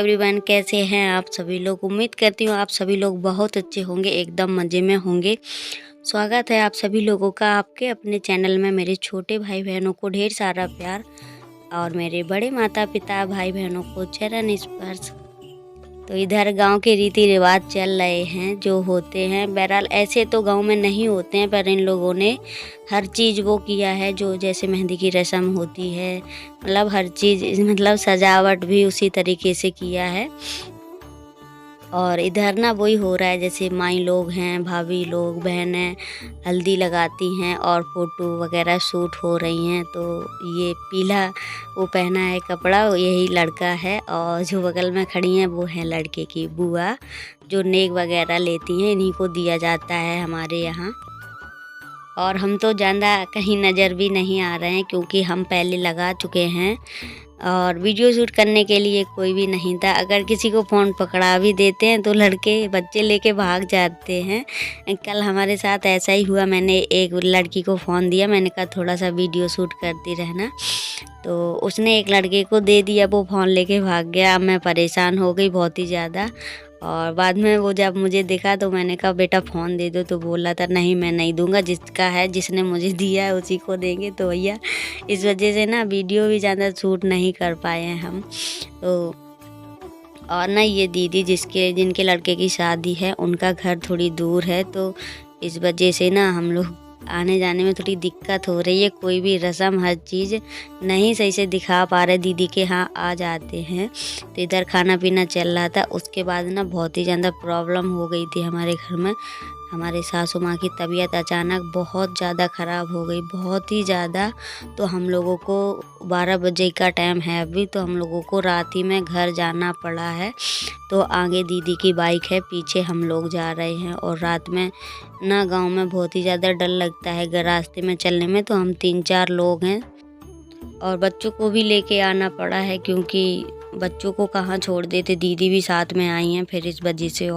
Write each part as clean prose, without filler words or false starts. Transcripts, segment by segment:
Everyone, कैसे हैं आप सभी लोग। उम्मीद करती हूँ आप सभी लोग बहुत अच्छे होंगे, एकदम मज़े में होंगे। स्वागत है आप सभी लोगों का आपके अपने चैनल में। मेरे छोटे भाई बहनों को ढेर सारा प्यार और मेरे बड़े माता पिता भाई बहनों को चरण स्पर्श। तो इधर गांव के रीति रिवाज चल रहे हैं जो होते हैं। बहरहाल ऐसे तो गांव में नहीं होते हैं, पर इन लोगों ने हर चीज़ वो किया है जो जैसे मेहंदी की रस्म होती है, मतलब हर चीज़, मतलब सजावट भी उसी तरीके से किया है। और इधर ना वही हो रहा है, जैसे माई लोग हैं, भाभी लोग, बहनें हल्दी लगाती हैं और फ़ोटो वगैरह शूट हो रही हैं। तो ये पीला वो पहना है कपड़ा, यही लड़का है। और जो बगल में खड़ी हैं वो है लड़के की बुआ, जो नेक वगैरह लेती हैं, इन्हीं को दिया जाता है हमारे यहाँ। और हम तो ज़्यादा कहीं नज़र भी नहीं आ रहे हैं क्योंकि हम पहले लगा चुके हैं और वीडियो शूट करने के लिए कोई भी नहीं था। अगर किसी को फ़ोन पकड़ा भी देते हैं तो लड़के बच्चे लेके भाग जाते हैं। कल हमारे साथ ऐसा ही हुआ। मैंने एक लड़की को फ़ोन दिया, मैंने कहा थोड़ा सा वीडियो शूट करती रहना, तो उसने एक लड़के को दे दिया, वो फ़ोन लेके भाग गया। अब मैं परेशान हो गई बहुत ही ज़्यादा। और बाद में वो जब मुझे देखा तो मैंने कहा बेटा फ़ोन दे दो, तो बोला था नहीं मैं नहीं दूंगा, जिसका है, जिसने मुझे दिया है उसी को देंगे। तो भैया इस वजह से ना वीडियो भी ज़्यादा शूट नहीं कर पाए हैं हम। तो और ना ये दीदी जिनके लड़के की शादी है, उनका घर थोड़ी दूर है, तो इस वजह से ना हम लोग आने जाने में थोड़ी दिक्कत हो रही है। कोई भी रस्म, हर चीज़ नहीं सही से दिखा पा रहे। दीदी के यहाँ आ जाते हैं तो इधर खाना पीना चल रहा था। उसके बाद ना बहुत ही ज़्यादा प्रॉब्लम हो गई थी हमारे घर में। हमारे सासू माँ की तबीयत अचानक बहुत ज़्यादा ख़राब हो गई, बहुत ही ज़्यादा। तो हम लोगों को 12 बजे का टाइम है अभी, तो हम लोगों को रात ही में घर जाना पड़ा है। तो आगे दीदी की बाइक है, पीछे हम लोग जा रहे हैं। और रात में ना गांव में बहुत ही ज़्यादा डर लगता है रास्ते में चलने में। तो हम 3-4 लोग हैं और बच्चों को भी लेके आना पड़ा है क्योंकि बच्चों को कहाँ छोड़ देते। दीदी भी साथ में आई हैं फिर इस वजह से।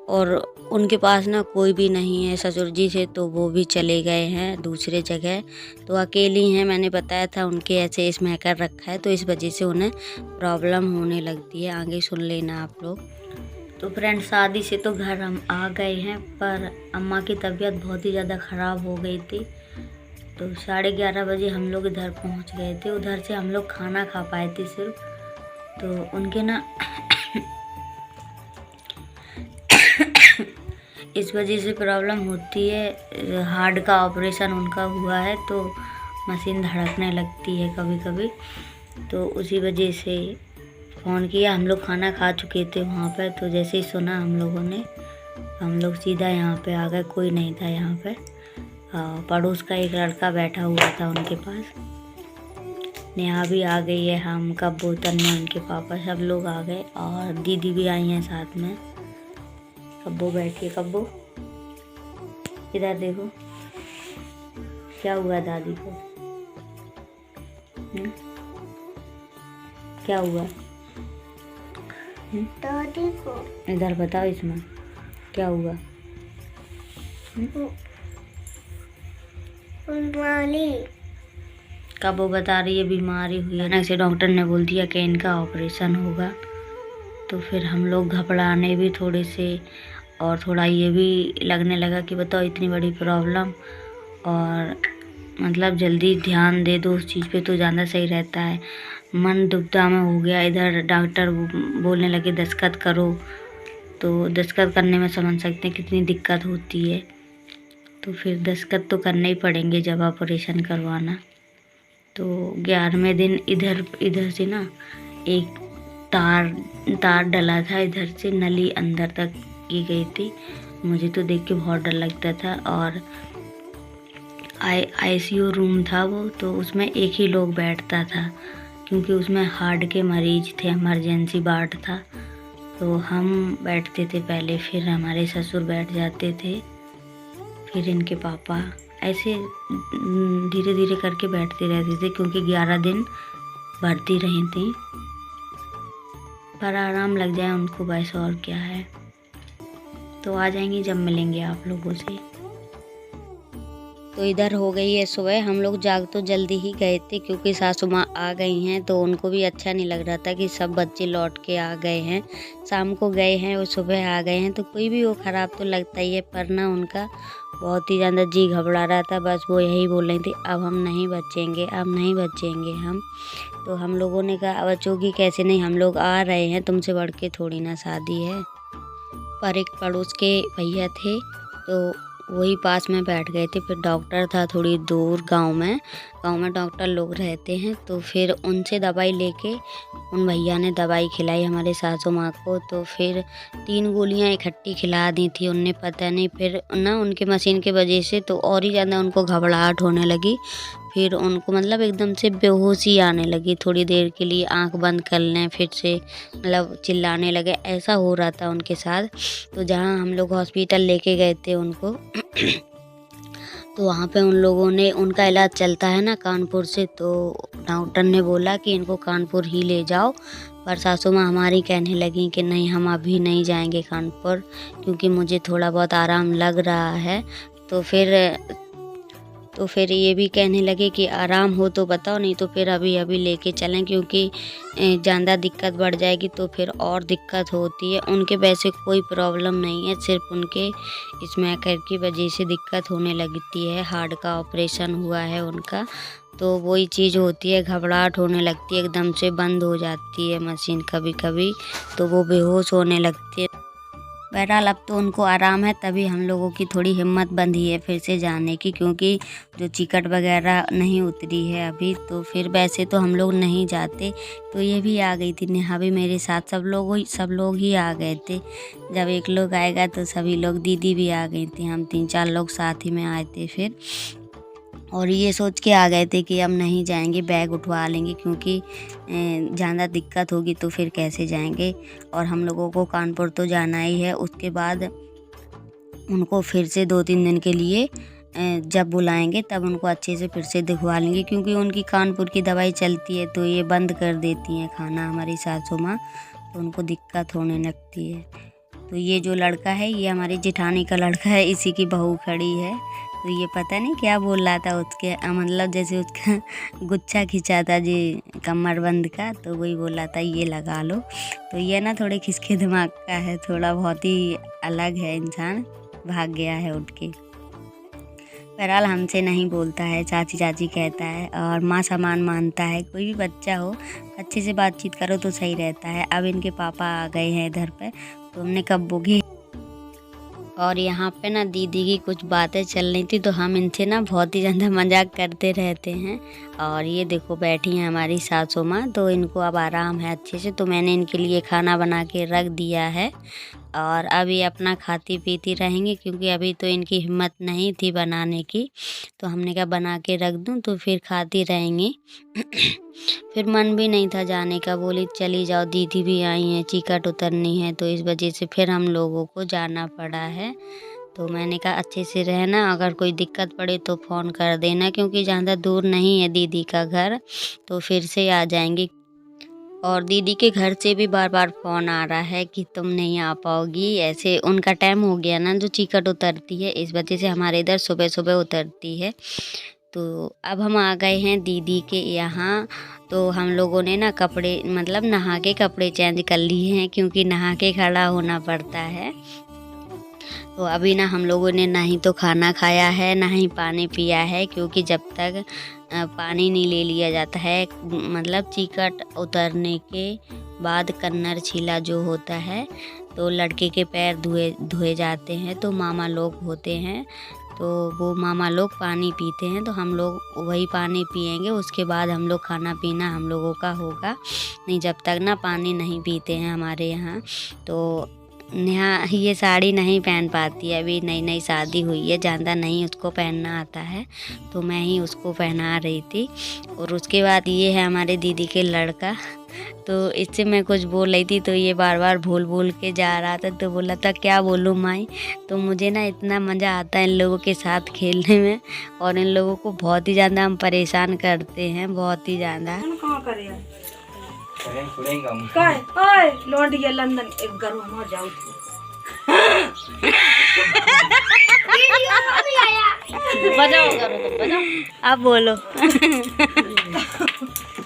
और उनके पास ना कोई भी नहीं है ससुर जी से, तो वो भी चले गए हैं दूसरे जगह। तो अकेली हैं। मैंने बताया था उनके ऐसे इसमें कर रखा है, तो इस वजह से उन्हें प्रॉब्लम होने लगती है। आगे सुन लेना आप लोग। तो फ्रेंड, शादी से तो घर हम आ गए हैं, पर अम्मा की तबीयत बहुत ही ज़्यादा ख़राब हो गई थी। तो 11:30 बजे हम लोग इधर पहुंच गए थे। उधर से हम लोग खाना खा पाए थे सिर्फ। तो उनके ना इस वजह से प्रॉब्लम होती है। हार्ट का ऑपरेशन उनका हुआ है, तो मशीन धड़कने लगती है कभी कभी। तो उसी वजह से फ़ोन किया। हम लोग खाना खा चुके थे वहाँ पर, तो जैसे ही सुना हम लोगों ने, हम लोग सीधा यहाँ पे आ गए। कोई नहीं था यहाँ पे। पड़ोस का एक लड़का बैठा हुआ था उनके पास। नेहा भी आ गई है, हम कब्बो, तन्या, उनके पापा, सब लोग आ गए और दीदी भी आई हैं साथ में। कब्बो बैठिए, कब्बो इधर देखो क्या हुआ दादी को। क्या हुआ दादी को? इधर बताओ, इसमें क्या हुआ। बीमारी। कब वो बता रही है बीमारी हुई है ना, इसे डॉक्टर ने बोल दिया कि इनका ऑपरेशन होगा। तो फिर हम लोग घबराने भी थोड़े से, और थोड़ा ये भी लगने लगा कि बताओ इतनी बड़ी प्रॉब्लम, और मतलब जल्दी ध्यान दे दो उस चीज़ पे तो ज़्यादा सही रहता है। मन दुविधा में हो गया। इधर डॉक्टर बोलने लगे दस्तखत करो, तो दस्तखत करने में समझ सकते हैं कितनी दिक्कत होती है। तो फिर दस्तखत तो करने ही पड़ेंगे जब ऑपरेशन करवाना। तो 11वें दिन इधर से ना एक तार डला था, इधर से नली अंदर तक की गई थी। मुझे तो देख के बहुत डर लगता था। और आईसीयू रूम था वो, तो उसमें एक ही लोग बैठता था क्योंकि उसमें हार्ट के मरीज थे, इमरजेंसी वार्ड था। तो हम बैठते थे पहले, फिर हमारे ससुर बैठ जाते थे, फिर इनके पापा, ऐसे धीरे धीरे करके बैठते रहते थे क्योंकि 11 दिन भर्ती रही थी। पर आराम लग जाए उनको, बस और क्या है। तो आ जाएंगी जब मिलेंगे आप लोगों से। तो इधर हो गई है सुबह। हम लोग जाग तो जल्दी ही गए थे क्योंकि सासू माँ आ गई हैं, तो उनको भी अच्छा नहीं लग रहा था कि सब बच्चे लौट के आ गए हैं, शाम को गए हैं, वो सुबह आ गए हैं, तो कोई भी वो ख़राब तो लगता ही है। पर ना उनका बहुत ही ज़्यादा जी घबरा रहा था। बस वो यही बोल रही थी, अब हम नहीं बचेंगे, अब नहीं बचेंगे हम। तो हम लोगों ने कहा बच्चों की कैसे नहीं, हम लोग आ रहे हैं, तुमसे बढ़ के थोड़ी ना शादी है। पर एक पड़ोस के भैया थे तो वही पास में बैठ गए थे। फिर डॉक्टर था थोड़ी दूर गांव में डॉक्टर लोग रहते हैं, तो फिर उनसे दवाई लेके उन भैया ने दवाई खिलाई हमारे सासू माँ को। तो फिर 3 गोलियां इकट्ठी खिला दी थी उनने, पता नहीं फिर ना उनके मशीन की वजह से तो और ही ज़्यादा उनको घबराहट होने लगी। फिर उनको मतलब एकदम से बेहोशी आने लगी, थोड़ी देर के लिए आंख बंद कर लें फिर से मतलब चिल्लाने लगे, ऐसा हो रहा था उनके साथ। तो जहाँ हम लोग हॉस्पिटल लेके गए थे उनको तो वहाँ पे उन लोगों ने, उनका इलाज चलता है ना कानपुर से, तो डॉक्टर ने बोला कि इनको कानपुर ही ले जाओ। पर सासू माँ हमारी कहने लगी कि नहीं, हम अभी नहीं जाएंगे कानपुर क्योंकि मुझे थोड़ा बहुत आराम लग रहा है। तो फिर ये भी कहने लगे कि आराम हो तो बताओ, नहीं तो फिर अभी अभी लेके चलें क्योंकि ज़्यादा दिक्कत बढ़ जाएगी तो फिर और दिक्कत होती है। उनके वैसे कोई प्रॉब्लम नहीं है, सिर्फ उनके स्मैकर की वजह से दिक्कत होने लगती है, हार्ट का ऑपरेशन हुआ है उनका, तो वही चीज़ होती है, घबराहट होने लगती है, एकदम से बंद हो जाती है मशीन कभी कभी, तो वो बेहोश होने लगती है। बहरहाल अब तो उनको आराम है, तभी हम लोगों की थोड़ी हिम्मत बंधी है फिर से जाने की, क्योंकि जो चिकट वगैरह नहीं उतरी है अभी। तो फिर वैसे तो हम लोग नहीं जाते। तो ये भी आ गई थी, नेहा भी मेरे साथ, सब लोग ही आ गए थे। जब एक लोग आएगा तो सभी लोग, दीदी भी आ गई थी, हम 3-4 लोग साथ ही में आए थे फिर। और ये सोच के आ गए थे कि अब नहीं जाएंगे, बैग उठवा लेंगे क्योंकि ज़्यादा दिक्कत होगी तो फिर कैसे जाएंगे। और हम लोगों को कानपुर तो जाना ही है, उसके बाद उनको फिर से 2-3 दिन के लिए जब बुलाएंगे तब उनको अच्छे से फिर से दिखवा लेंगे, क्योंकि उनकी कानपुर की दवाई चलती है तो ये बंद कर देती हैं खाना हमारी सासू माँ, तो उनको दिक्कत होने लगती है। तो ये जो लड़का है ये हमारी जेठानी का लड़का है, इसी की बहू खड़ी है। तो ये पता नहीं क्या बोल रहा था उसके, मतलब जैसे उसका गुच्छा खिंचा था जी कमरबंद का, तो वही बोल रहा था ये लगा लो। तो ये ना थोड़े खिसके दिमाग का है, थोड़ा बहुत ही अलग है इंसान, भाग गया है उठ के। बहरहाल हमसे नहीं बोलता है, चाची चाची कहता है और माँ समान मानता है। कोई भी बच्चा हो अच्छे से बातचीत करो तो सही रहता है। अब इनके पापा आ गए हैं इधर पे, तो हमने कब बोगी। और यहाँ पे ना दीदी की कुछ बातें चल रही थी, तो हम इनसे ना बहुत ही ज़्यादा मजाक करते रहते हैं। और ये देखो बैठी हैं हमारी सासू माँ, तो इनको अब आराम है अच्छे से, तो मैंने इनके लिए खाना बना के रख दिया है। और अभी अपना खाती पीती रहेंगे क्योंकि अभी तो इनकी हिम्मत नहीं थी बनाने की, तो हमने कहा बना के रख दूँ तो फिर खाती रहेंगी। फिर मन भी नहीं था जाने का, बोली चली जाओ, दीदी भी आई हैं, चिकट उतरनी है, तो इस वजह से फिर हम लोगों को जाना पड़ा है। तो मैंने कहा अच्छे से रहना, अगर कोई दिक्कत पड़े तो फ़ोन कर देना, क्योंकि ज़्यादा दूर नहीं है दीदी का घर, तो फिर से आ जाएंगे। और दीदी के घर से भी बार बार फ़ोन आ रहा है कि तुम नहीं आ पाओगी, ऐसे उनका टाइम हो गया ना जो चिकट उतरती है, इस वजह से हमारे इधर सुबह सुबह उतरती है। तो अब हम आ गए हैं दीदी के यहाँ। तो हम लोगों ने ना कपड़े, मतलब नहा के कपड़े चेंज कर लिए हैं क्योंकि नहा के खड़ा होना पड़ता है। तो अभी ना हम लोगों ने ना ही तो खाना खाया है ना ही पानी पिया है, क्योंकि जब तक पानी नहीं ले लिया जाता है, मतलब चिकट उतरने के बाद कन्नर छीला जो होता है, तो लड़के के पैर धोए जाते हैं, तो मामा लोग होते हैं, तो वो मामा लोग पानी पीते हैं, तो हम लोग वही पानी पिएंगे, उसके बाद हम लोग खाना पीना हम लोगों का होगा। नहीं जब तक ना पानी नहीं पीते हैं हमारे यहाँ। तो नेहा ये साड़ी नहीं पहन पाती है, अभी नई नई शादी हुई है, ज़्यादा नहीं उसको पहनना आता है, तो मैं ही उसको पहना रही थी। और उसके बाद ये है हमारे दीदी के लड़का, तो इससे मैं कुछ बोल रही थी तो ये बार बार भूल के जा रहा था, तो बोला था क्या बोलूँ माई। तो मुझे ना इतना मज़ा आता है इन लोगों के साथ खेलने में, और इन लोगों को बहुत ही ज़्यादा हम परेशान करते हैं, बहुत ही ज़्यादा। लौट गया लंदन एक घर वहाँ जाऊँ बजाओ करो तुम बजाओ। आप बोलो।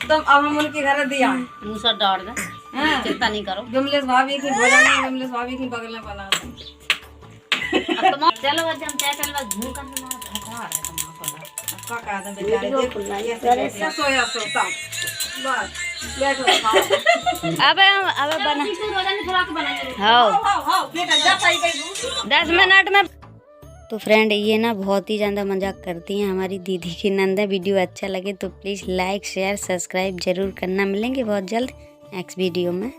तुम अब हम उनके घर दिया मुँह से डाल दे, हाँ। चिंता नहीं करो। विमलेश भाभी की भोजन विमलेश भाभी की बगल में बना दो। अब तुम चलो बस हम क्या चल बस घूम कर ना हटा रहे तुम आपका कहा था बेचारे देखो ऐसे सोया सोता बस बैठो खाओ। अब बना रोजाना खुराक बनाएंगे। हाँ हां बेटा जा पाई गई 10 मिनट में। तो फ्रेंड ये ना बहुत ही ज़्यादा मजाक करती हैं हमारी दीदी की नंदा। वीडियो अच्छा लगे तो प्लीज़ लाइक शेयर सब्सक्राइब जरूर करना। मिलेंगे बहुत जल्द नेक्स्ट वीडियो में।